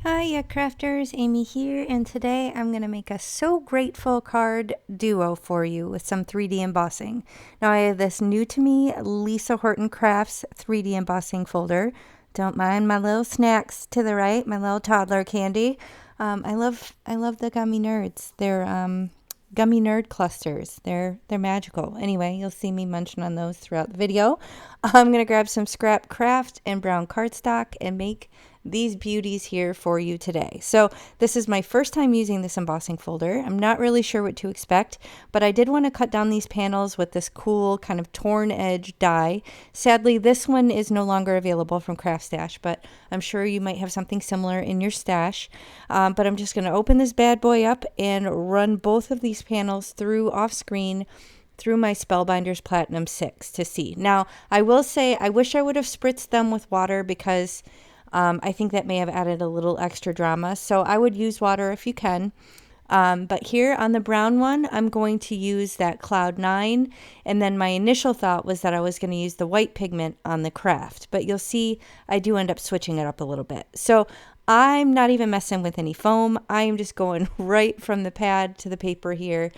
Hiya crafters, Amy here, and today I'm going to make a So Grateful card duo for you with some 3D embossing. Now I have this new to me Lisa Horton Crafts 3D embossing folder. Don't mind my little snacks to the right, my little toddler candy. I love the gummy nerds. They're gummy nerd clusters. They're magical. Anyway, you'll see me munching on those throughout the video. I'm going to grab some scrap craft and brown cardstock and make these beauties here for you today. So this is my first time using this embossing folder. I'm not really sure what to expect, but I did want to cut down these panels with this cool kind of torn edge die. Sadly, this one is no longer available from Craft Stash, but I'm sure you might have something similar in your stash. But I'm just going to open this bad boy up and run both of these panels through off screen through my Spellbinders Platinum 6 to see. Now, I will say I wish I would have spritzed them with water because I think that may have added a little extra drama. So I would use water if you can. But here on the brown one, I'm going to use that Cloud 9. And then my initial thought was that I was going to use the white pigment on the craft. But you'll see I do end up switching it up a little bit. So I'm not even messing with any foam. I am just going right from the pad to the paper here.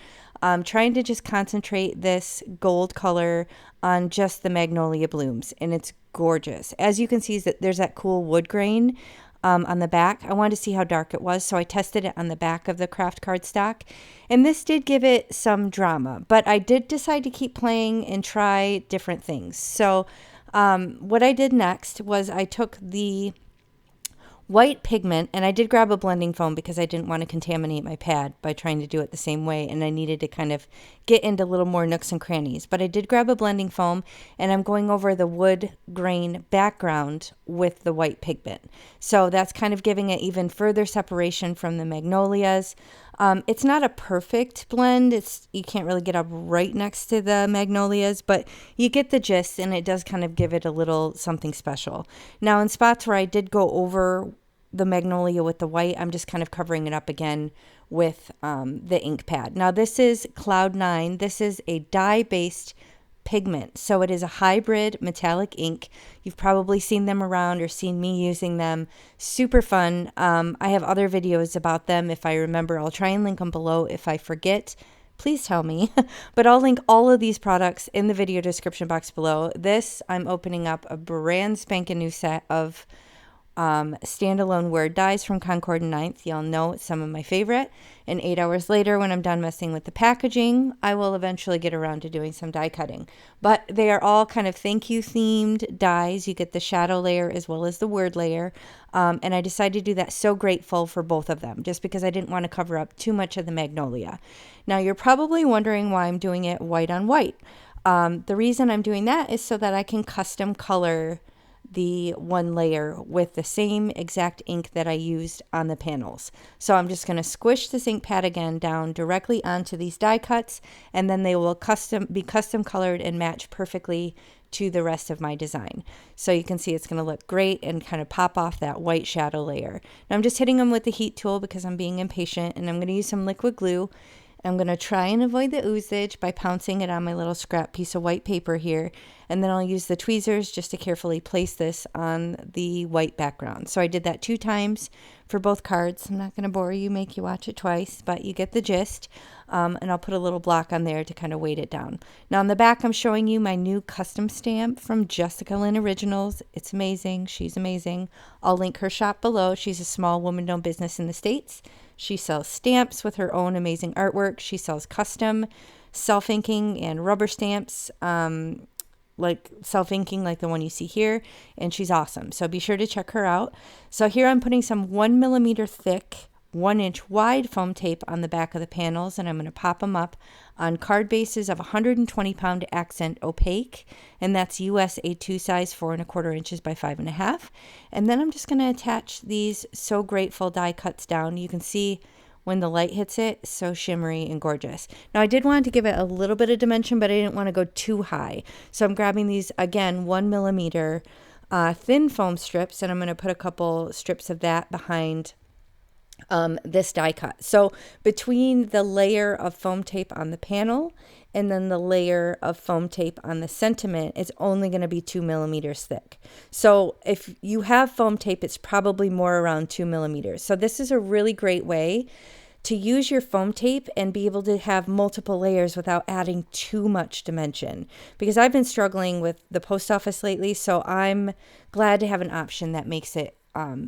Trying to just concentrate this gold color on just the magnolia blooms, and it's gorgeous. As you can see, there's that cool wood grain on the back. I wanted to see how dark it was, so I tested it on the back of the craft cardstock, and this did give it some drama, but I did decide to keep playing and try different things. So what I did next was I took the white pigment, and I did grab a blending foam because I didn't want to contaminate my pad by trying to do it the same way, and I needed to kind of get into a little more nooks and crannies. But I did grab a blending foam, and I'm going over the wood grain background with the white pigment. So that's kind of giving it even further separation from the magnolias. It's not a perfect blend. You can't really get up right next to the magnolias, but you get the gist, and it does kind of give it a little something special. Now, in spots where I did go over the magnolia with the white, I'm just kind of covering it up again with the ink pad. Now, this is Cloud 9. This is a dye-based pigment, so it is a hybrid metallic ink. You've probably seen them around or seen me using them. Super fun. I have other videos about them. If I remember, I'll try and link them below. If I forget, please tell me. But I'll link all of these products in the video description box below. This, I'm opening up a brand spanking new set of standalone word dies from Concord and 9th. Y'all know it's some of my favorite. And 8 hours later, when I'm done messing with the packaging, I will eventually get around to doing some die cutting. But they are all kind of thank you themed dies. You get the shadow layer as well as the word layer. And I decided to do that So Grateful for both of them, just because I didn't want to cover up too much of the magnolia. Now, you're probably wondering why I'm doing it white on white. The reason I'm doing that is so that I can custom color the one layer with the same exact ink that I used on the panels. So I'm just going to squish this ink pad again down directly onto these die cuts, and then they will be custom colored and match perfectly to the rest of my design. So you can see it's going to look great and kind of pop off that white shadow layer. Now I'm just hitting them with the heat tool because I'm being impatient, and I'm going to use some liquid glue. I'm going to try and avoid the oozage by pouncing it on my little scrap piece of white paper here. And then I'll use the tweezers just to carefully place this on the white background. So I did that 2 times for both cards. I'm not going to bore you, make you watch it twice, but you get the gist. And I'll put a little block on there to kind of weight it down. Now on the back, I'm showing you my new custom stamp from Jessica Lynn Originals. It's amazing. She's amazing. I'll link her shop below. She's a small woman-owned business in the States. She sells stamps with her own amazing artwork. She sells custom self-inking and rubber stamps, like self-inking like the one you see here, and she's awesome. So be sure to check her out. So here I'm putting some 1mm thick, 1-inch wide foam tape on the back of the panels, and I'm going to pop them up on card bases of 120-pound accent opaque, and that's US A2 size, 4 1/4 inches by 5 1/2. And then I'm just going to attach these So Grateful die cuts down. You can see when the light hits it, so shimmery and gorgeous. Now I did want to give it a little bit of dimension, but I didn't want to go too high. So I'm grabbing these, again, 1mm thin foam strips, and I'm going to put a couple strips of that behind this die cut. So between the layer of foam tape on the panel and then the layer of foam tape on the sentiment, it's only going to be 2 millimeters thick. So if you have foam tape, it's probably more around 2 millimeters. So this is a really great way to use your foam tape and be able to have multiple layers without adding too much dimension, because I've been struggling with the post office lately, so I'm glad to have an option that makes it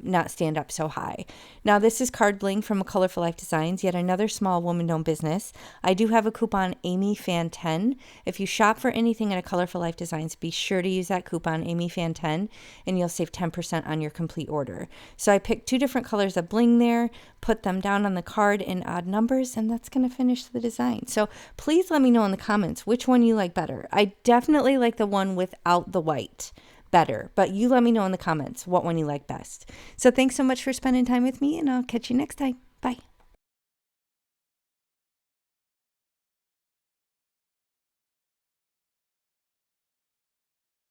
not stand up so high. Now this is Card Bling from A Colorful Life Designs, yet another small woman-owned business. I do have a coupon 𝗵𝐵Fan10. If you shop for anything at A Colorful Life Designs, be sure to use that coupon 𝗵𝐵Fan10 and you'll save 10% on your complete order. So I picked 2 different colors of bling there, put them down on the card in odd numbers, and that's going to finish the design. So please let me know in the comments which one you like better. I definitely like the one without the white better, but you let me know in the comments what one you like best. So thanks so much for spending time with me, and I'll catch you next time. Bye.